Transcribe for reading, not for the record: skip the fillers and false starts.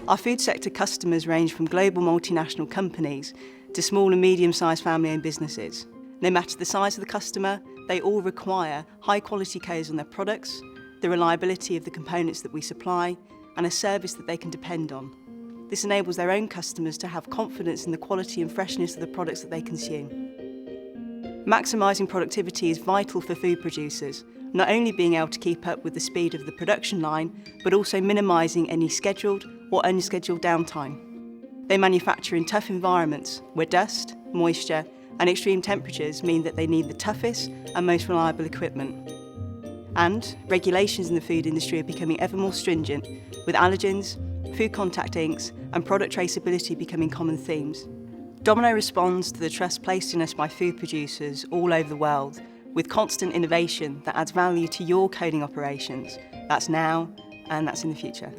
Our food sector customers range from global multinational companies to small and medium-sized family-owned businesses. No matter the size of the customer, they all require high-quality codes on their products, the reliability of the components that we supply, and a service that they can depend on. This enables their own customers to have confidence in the quality and freshness of the products that they consume. Maximising productivity is vital for food producers, not only being able to keep up with the speed of the production line, but also minimising any scheduled or unscheduled downtime. They manufacture in tough environments where dust, moisture and extreme temperatures mean that they need the toughest and most reliable equipment. And regulations in the food industry are becoming ever more stringent, with allergens, food contact inks and product traceability becoming common themes. Domino responds to the trust placed in us by food producers all over the world with constant innovation that adds value to your coding operations. That's now and that's in the future.